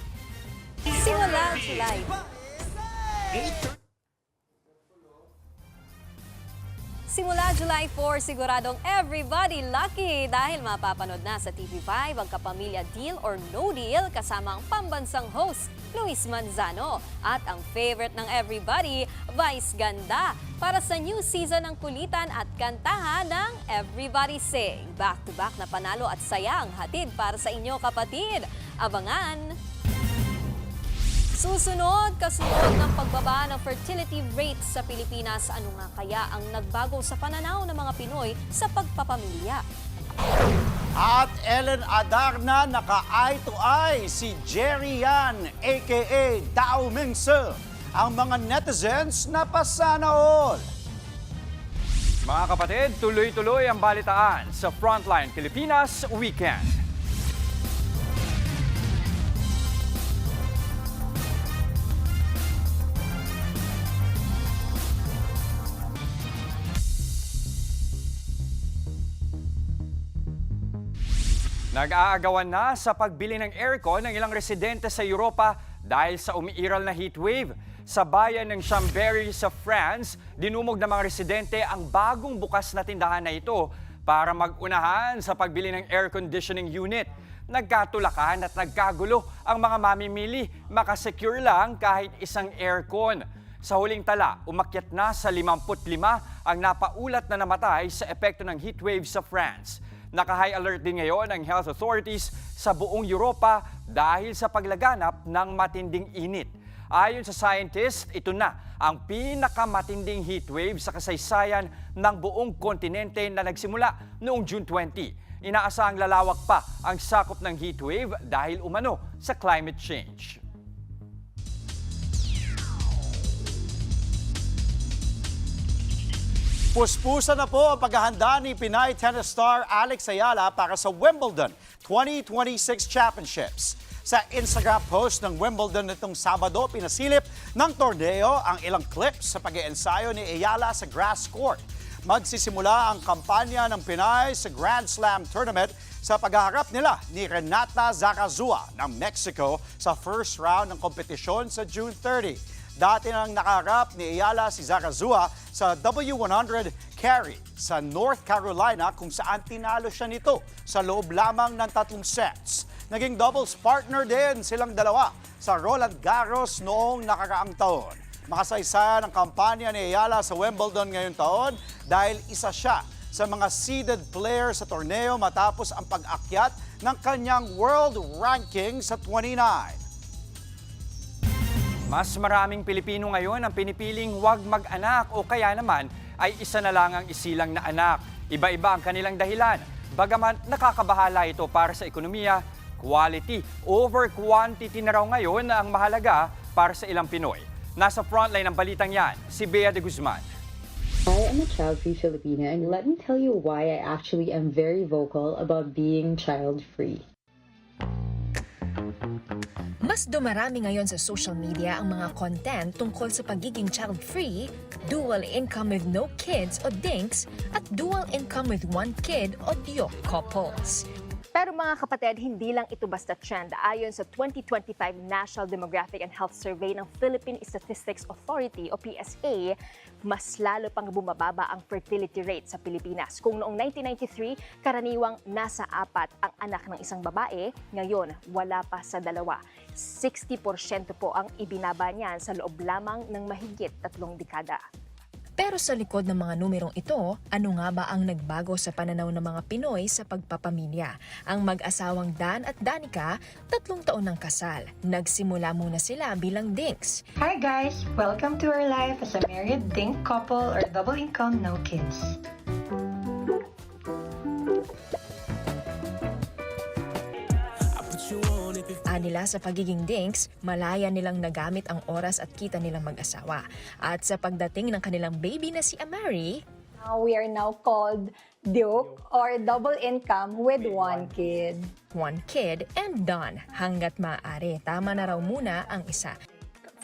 Simula July. Simula July 4, siguradong everybody lucky dahil mapapanood na sa TV5 ang Kapamilya Deal or No Deal kasama ang pambansang host, Luis Manzano. At ang favorite ng everybody, Vice Ganda, para sa new season ng kulitan at kantahan ng Everybody Sing. Back-to-back na panalo at sayang hatid para sa inyo, kapatid. Abangan! Susunod, kasunod ng pagbaba ng fertility rates sa Pilipinas, ano nga kaya ang nagbago sa pananaw ng mga Pinoy sa pagpapamilya? At Ellen Adarna, naka-eye to eye si Jerry Yan, a.k.a. Dao Mingse. Ang mga netizens na pasana all. Mga kapatid, tuloy-tuloy ang balitaan sa Frontline Pilipinas Weekend. Nag-aagawan na sa pagbili ng aircon ng ilang residente sa Europa dahil sa umiiral na heat wave. Sa bayan ng Chambéry sa France, dinumog ng mga residente ang bagong bukas na tindahan na ito para mag-unahan sa pagbili ng air conditioning unit. Nagkatulakan at nagkagulo ang mga mamimili, makasecure lang kahit isang aircon. Sa huling tala, umakyat na sa 55 ang napaulat na namatay sa epekto ng heat wave sa France. Naka-high alert din ngayon ang health authorities sa buong Europa dahil sa paglaganap ng matinding init. Ayon sa scientists, ito na ang pinakamatinding heat wave sa kasaysayan ng buong kontinente na nagsimula noong June 20. Inaasahang lalawak pa ang sakop ng heat wave dahil umano sa climate change. Puspusan na po ang paghahanda ni Pinay tennis star Alex Ayala para sa Wimbledon 2026 Championships. Sa Instagram post ng Wimbledon nitong Sabado, pinasilip ng torneo ang ilang clips sa pag-iensayo ni Ayala sa grass court. Magsisimula ang kampanya ng Pinay sa Grand Slam Tournament sa paghaharap nila ni Renata Zarazua ng Mexico sa first round ng kompetisyon sa June 30. Dati nang nakaharap ni Ayala si Zarazua sa W100 carry sa North Carolina kung saan tinalo siya nito sa loob lamang ng 3 sets. Naging doubles partner din silang dalawa sa Roland Garros noong nakaraang taon. Makasaysayan ang kampanya ni Ayala sa Wimbledon ngayong taon dahil isa siya sa mga seeded player sa torneo matapos ang pag-akyat ng kanyang world ranking sa 29. Mas maraming Pilipino ngayon ang pinipiling huwag mag-anak o kaya naman ay isa na lang ang isilang na anak. Iba-iba ang kanilang dahilan. Bagaman nakakabahala ito para sa ekonomiya, quality over quantity na raw ngayon ang mahalaga para sa ilang Pinoy. Nasa frontline ng balitang yan, si Bea de Guzman. I am a child-free Filipina and let me tell you why I actually am very vocal about being child-free. Mas dumarami ngayon sa social media ang mga content tungkol sa pagiging child-free, dual income with no kids o DINKs, at dual income with 1 kid o DIOK couples. Pero mga kapatid, hindi lang ito basta trend. Ayon sa 2025 National Demographic and Health Survey ng Philippine Statistics Authority o PSA, mas lalo pang bumababa ang fertility rate sa Pilipinas. Kung noong 1993, karaniwang nasa 4 ang anak ng isang babae, ngayon wala pa sa 2. 60% po ang ibinaba niyan sa loob lamang ng mahigit 3 dekada. Pero sa likod ng mga numerong ito, ano nga ba ang nagbago sa pananaw ng mga Pinoy sa pagpapamilya? Ang mag-asawang Dan at Danica, 3 taon ng kasal. Nagsimula muna sila bilang DINKs. Hi guys! Welcome to our life as a married DINK couple or double income no kids. Nila sa pagiging DINKs, malaya nilang nagamit ang oras at kita nilang mag-asawa. At sa pagdating ng kanilang baby na si Amari, we are now called DIOK or double income with 1 kid. 1 kid and done hanggat maaari. Tama na raw muna ang isa.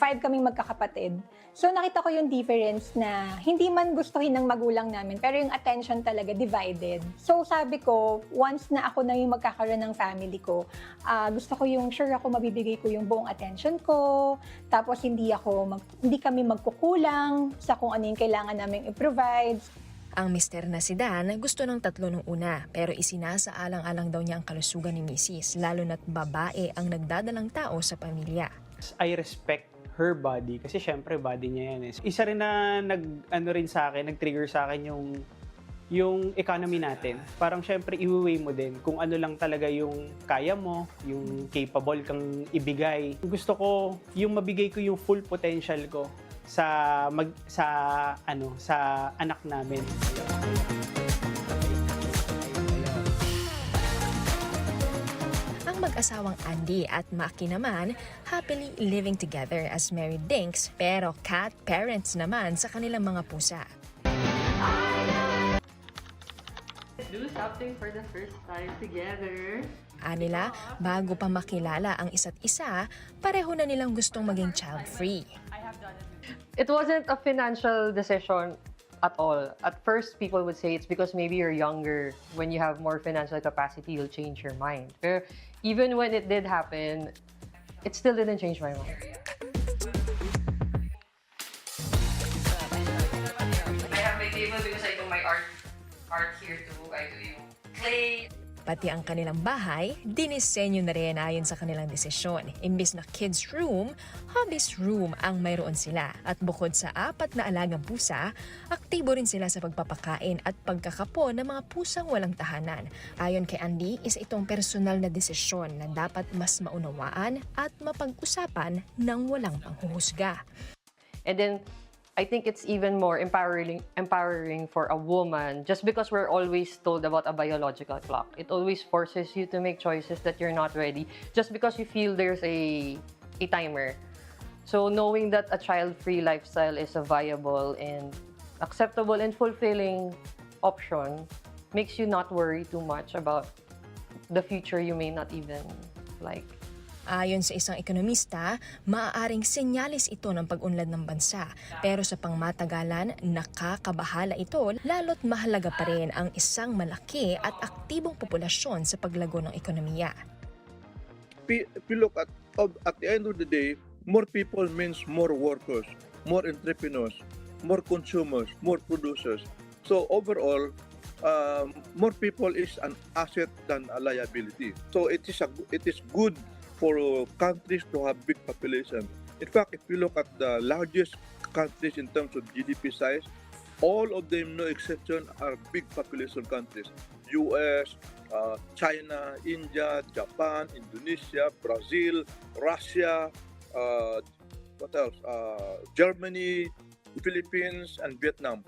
5 kaming magkakapatid. So nakita ko yung difference na hindi man gustuhin ng magulang namin, pero yung attention talaga divided. So sabi ko, once na ako na yung magkakaroon ng family ko, gusto ko yung sure ako mabibigay ko yung buong attention ko, tapos hindi kami magkukulang sa kung ano yung kailangan namin i-provide. Ang mister na si Dan gusto ng 3 nung una pero isinasaalang-alang daw niya ang kalusugan ni Mrs. lalo na't babae ang nagdadalang tao sa pamilya. I respect her body kasi syempre body niya yan. Isa rin na nag-trigger sa akin yung economy natin. Parang syempre i-weigh mo din kung ano lang talaga yung kaya mo, yung capable kang ibigay. Gusto ko yung mabigay ko yung full potential ko sa anak namin. Ang mag-asawang Andy at Maki naman happily living together as married dinks pero cat parents naman sa kanilang mga pusa. Do something for the first time together. Anila, bago pa makilala ang isa't isa, pareho na nilang gustong maging child-free. It wasn't a financial decision at all. At first, people would say it's because maybe you're younger. When you have more financial capacity, you'll change your mind. Pero even when it did happen, it still didn't change my mind. I have my table because I do my art here too. I do yung clay. Pati ang kanilang bahay, dinisenyo na rin ayon sa kanilang desisyon. Imbis na kids room, hobbies room ang mayroon sila. At bukod sa 4 na alagang pusa, aktibo rin sila sa pagpapakain at pagkakapo ng mga pusang walang tahanan. Ayon kay Andy, isa itong personal na desisyon na dapat mas maunawaan at mapag-usapan ng walang panghuhusga. And then, I think it's even more empowering for a woman just because we're always told about a biological clock. It always forces you to make choices that you're not ready just because you feel there's a timer. So knowing that a child-free lifestyle is a viable and acceptable and fulfilling option makes you not worry too much about the future you may not even like. Ayon sa isang ekonomista, maaaring senyalis ito ng pag-unlad ng bansa. Pero sa pangmatagalan, nakakabahala ito lalo't mahalaga pa rin ang isang malaki at aktibong populasyon sa paglago ng ekonomiya. If you look at the end of the day, more people means more workers, more entrepreneurs, more consumers, more producers. So overall, more people is an asset than a liability. So it is good for countries to have big population. In fact, if you look at the largest countries in terms of GDP size, all of them, no exception, are big population countries. US, China, India, Japan, Indonesia, Brazil, Russia, what else? Germany, Philippines, and Vietnam.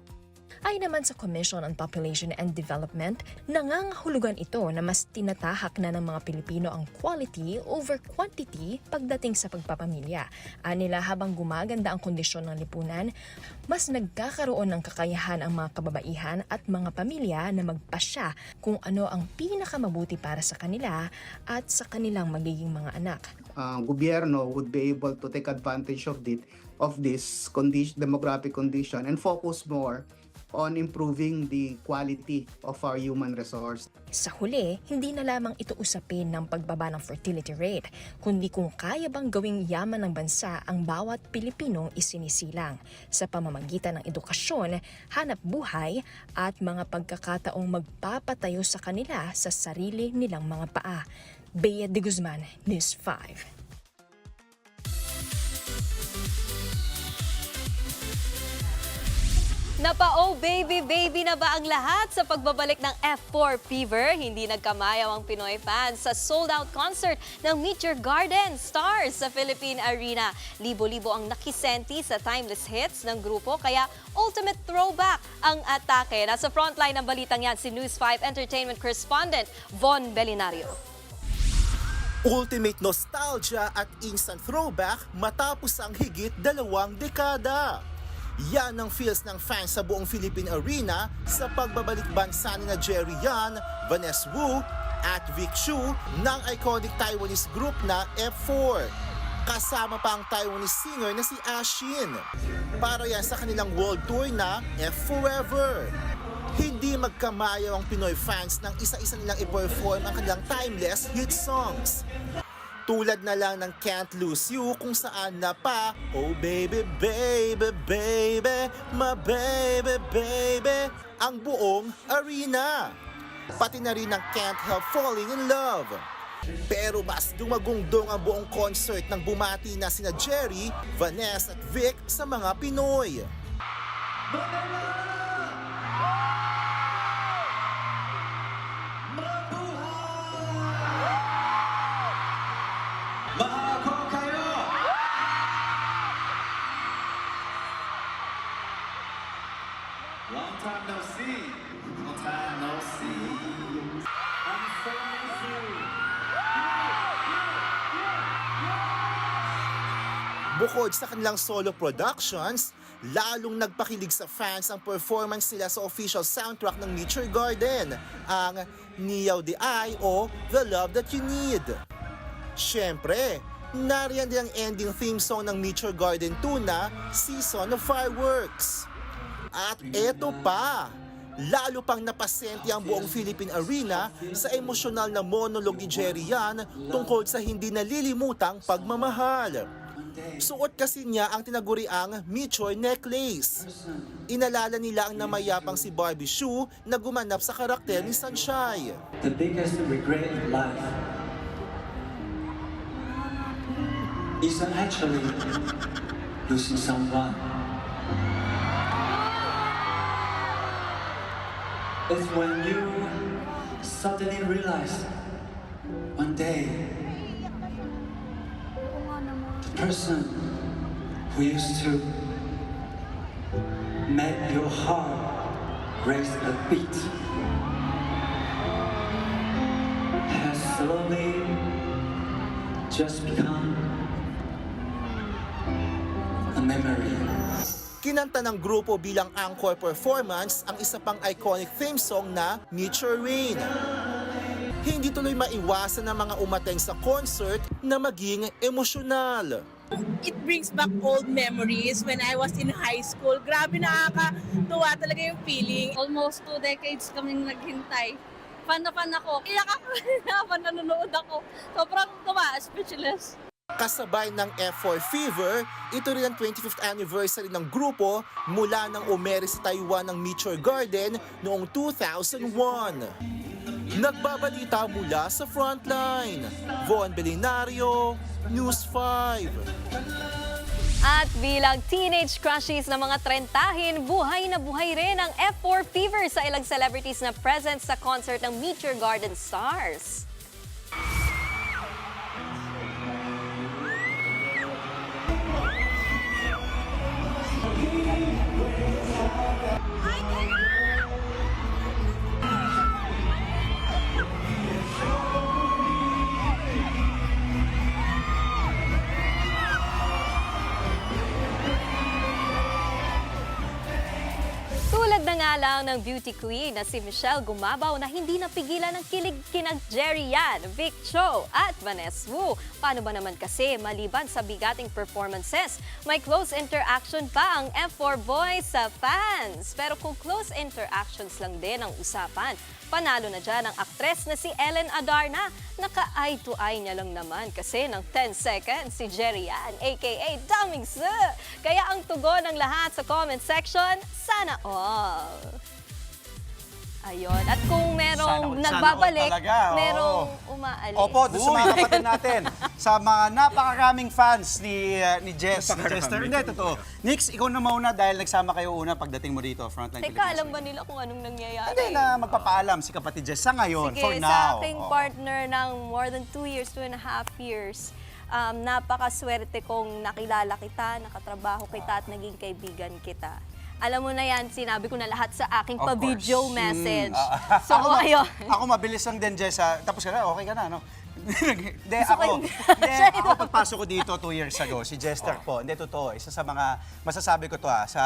Ay naman sa Commission on Population and Development, nangangahulugan ito na mas tinatahak na ng mga Pilipino ang quality over quantity pagdating sa pagpapamilya. Anila habang gumaganda ang kondisyon ng lipunan, mas nagkakaroon ng kakayahan ang mga kababaihan at mga pamilya na magpasya kung ano ang pinakamabuti para sa kanila at sa kanilang magiging mga anak. Gobyerno would be able to take advantage of this demographic condition and focus more on improving the quality of our human resource. Sa huli, hindi na lamang ito usapin ng pagbaba ng fertility rate, kundi kung kaya bang gawing yaman ng bansa ang bawat Pilipinong isinisilang sa pamamagitan ng edukasyon, hanap buhay at mga pagkakataong magpapatayo sa kanila sa sarili nilang mga paa. Bea de Guzman, News 5. Napa-oh baby na ba ang lahat sa pagbabalik ng F4 Fever? Hindi nagkamayaw ang Pinoy fans sa sold-out concert ng Meet Your Garden Stars sa Philippine Arena. Libo-libo ang nakisenti sa timeless hits ng grupo kaya ultimate throwback ang atake. Nasa frontline ng balitang yan si News 5 Entertainment Correspondent Von Belinario. Ultimate nostalgia at instant throwback matapos ang higit 2 dekada. Yan ang feels ng fans sa buong Philippine Arena sa pagbabalik bansa ni Jerry Yan, Vanessa Wu at Vic Chu ng iconic Taiwanese group na F4. Kasama pa ang Taiwanese singer na si Ashin. Para yan sa kanilang world tour na F Forever. Hindi magkamayaw ang Pinoy fans nang isa-isa nilang i-perform ang kanilang timeless hit songs. Tulad na lang ng Can't Lose You kung saan na pa, oh baby, baby, baby, my baby, baby, ang buong arena. Pati na rin ang Can't Help Falling in Love. Pero mas dumagungdong ang buong concert nang bumati na sina Jerry, Vanessa at Vic sa mga Pinoy. Long time no see. Long time no see. I'm so miss you. Bukod sa kanilang solo productions, lalong nagpakilig sa fans ang performance nila sa official soundtrack ng Nature Garden, ang Niyaw Di Ay o The Love That You Need. Siyempre, nariyan din ang ending theme song ng Nature Garden 2 na Season of Fireworks. At eto pa, lalo pang napasenti ang buong Philippine Arena sa emosyonal na monologue ni Jerry Yan tungkol sa hindi nalilimutang pagmamahal. Suot kasi niya ang tinaguriang Michoy necklace. Inalala nila ang namayapang si Barbie Hsu na gumanap sa karakter ni Sunshine. The biggest regret in life is actually losing someone. It's when you suddenly realize one day the person who used to make your heart race a beat has slowly just become a memory. Kinanta ng grupo bilang encore performance ang isa pang iconic theme song na Nature Rain. Hindi tuloy maiwasan ng mga umateng sa concert na maging emosyonal. It brings back old memories when I was in high school. Grabe, nakakatuwa talaga yung feeling. Almost 2 decades kaming naghintay. Fan na fan ako. Iyak ako habang nanonood ako. Sobrang speechless. Kasabay ng F4 Fever, ito rin ang 25th anniversary ng grupo mula nang umere sa Taiwan ng Nature Garden noong 2001. Nagbabalita mula sa Frontline. Von Belinario, News 5. At bilang teenage crushies ng mga trentahin, buhay na buhay rin ang F4 Fever sa ilang celebrities na present sa concert ng Nature Garden Stars. Tulad na nga lang ng beauty queen na si Michelle Gumabaw na hindi napigilan ng kilig kinang Jerry Yan, Vic Cho at Vanessa Wu. Paano ba naman kasi maliban sa bigating performances, may close interaction pa ang F4 boys sa fans. Pero kung close interactions lang din ang usapan, panalo na dyan ang aktres na si Ellen Adarna. Naka-eye to eye niya lang naman kasi ng 10 seconds si Jerry Yan, aka Daming Su. Kaya ang tugon ng lahat sa comment section, sana all. Ayun. At kung merong nagbabalik, merong umaalis. Opo, doon sa mga kapatid natin. Sa mga napakaraming fans ni Jester. Hindi, totoo. Nix, ikaw na mauna dahil nagsama kayo una pagdating mo dito, Frontline Teka, Philippines. alam ba nila kung anong nangyayari? Hindi na magpapaalam si kapatid Jess sa ngayon, Sige, for now. sa aking partner ng more than 2 years, 2.5 years, napakaswerte kong nakilala kita, nakatrabaho kita at naging kaibigan kita. Alam mo na yan, sinabi ko na lahat sa aking pa-video message. So, ayun. Ako mabilis lang din, Jess. Tapos ka na, okay ka na, no? Hindi, ako pagpasok ko dito 2 years ago, si Jester po. Hindi, totoo. Isa sa mga, masasabi ko to sa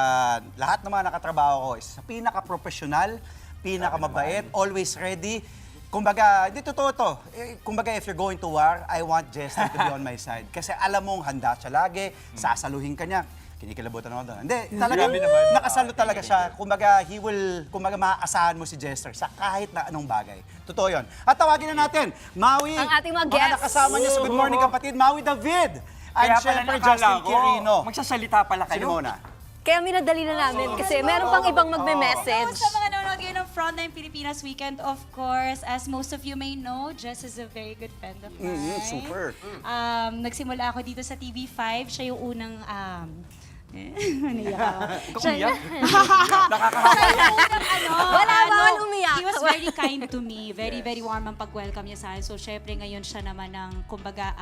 lahat ng mga nakatrabaho ko, isa sa pinaka-professional, pinaka-mabait, always ready. Kumbaga, di totoo to. Kumbaga, if you're going to war, I want Jester to be on my side. Kasi alam mong handa siya lagi, sasaluhin ka niya. Kinikilabutan ako doon. Hindi, talaga, nakasalo talaga siya. Kumbaga, maaasahan mo si Jester sa kahit na anong bagay. Totoo yun. At tawagin na natin, Maui. Ang ating mga guests. nakasama niya sa Good Morning Kapatid, Maui David. And syempre, Justin Quirino. Magsasalita pala kayo. Sino muna? Kaya minadali na namin kasi meron pang ibang magme-message. Sa mga nanonood ngayon ng Frontline Pilipinas Weekend, of course, as most of you may know, Jess is a very good friend of mine. Super. Nagsimula ako dito sa TV5. Siya yung unang... Wala bawal umiyak. He was very kind to me. Very, very warm ang pag-welcome niya sa akin. So, syempre, ngayon siya naman ng, kumbaga,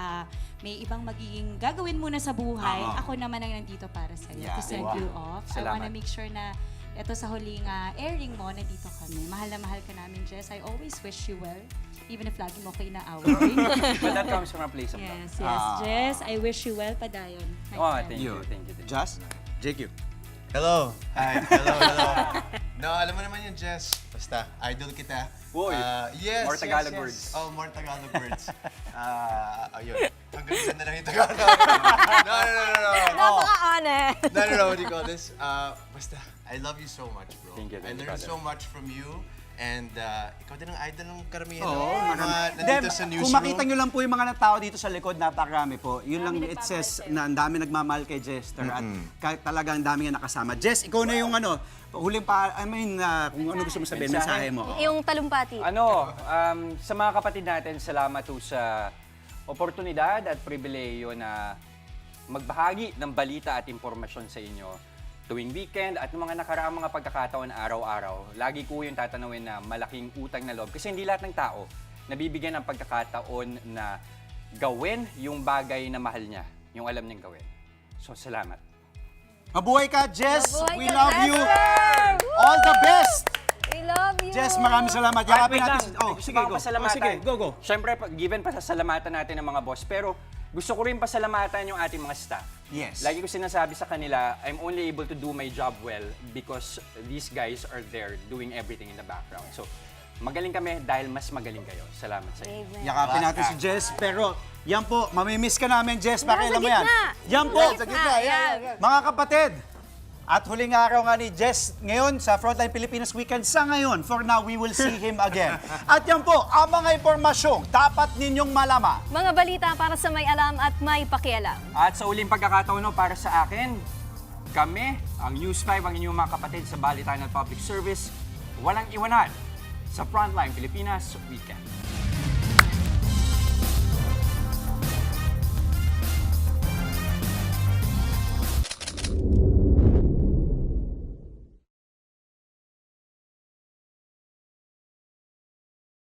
may ibang magiging gagawin muna sa buhay. Ako naman ang nandito para sa iyo. To send you off. I wanna make sure na ito sa huling airing mo, nandito kami. Mahal na mahal ka namin, Jess. I always wish you well. Even if lagi mo ko inaaway. But that comes from a place of love. Yes, yes. Jess, I wish you well, padayon. Thank you. Just, JQ. Hello. Hi. Hello. No, alam mo naman yung Jess. Basta, idol kita. Uy, yes, more Tagalog words. Oh, more Tagalog words. Ayun. Hanggang saan na lang yung Tagalog. No. Napaka-honest. No, what do you call this? Basta, I love you so much, bro. Thank you, I learned so much from you. And ikaw din ang idol ng karamihan. Then, Nandito sa newsroom. kung makita nyo lang po yung mga tao dito sa likod, napakarami po. Yun lang, it says na ang dami nagmamahal kay Jester at talagang dami nga nakasama. Jess, ikaw na yung huling kung ano gusto mo sabihin, mensahe mo. Yung talumpati. Sa mga kapatid natin, salamat po sa oportunidad at pribileyo na magbahagi ng balita at impormasyon sa inyo tuwing weekend at ng mga nakaraang mga pagkakataon araw-araw. Lagi ko yung tatanawin na malaking utang na loob kasi hindi lahat ng tao nabibigyan ng pagkakataon na gawin yung bagay na mahal niya, yung alam niyang gawin. So, salamat. Mabuhay ka, Jess! We love you! All the best! We love you! Jess, maraming salamat. Yakapin natin. Sige, go. Siyempre, given pasasalamatan natin ng mga boss, pero gusto ko rin pasalamatan yung ating mga staff. Yes. Lagi ko sinasabi sa kanila, I'm only able to do my job well because these guys are there doing everything in the background. So, magaling kami dahil mas magaling kayo. Salamat sa inyo. Yakapin natin si Jess, pero yan po, mamimiss ka namin, Jess. Pakialam mo yan. Yan po, Sa gitna, yan. Mga kapatid, at huling araw nga ni Jess ngayon sa Frontline Pilipinas Weekend. Sa ngayon, for now, we will see him again. At yan po, ang mga impormasyong dapat ninyong malaman. Mga balita para sa may alam at may pakialam. At sa uling pagkakataon para sa akin, kami, ang News 5, ang inyong mga kapatid sa Balitaan at Public Service, walang iwanan sa Frontline Pilipinas Weekend.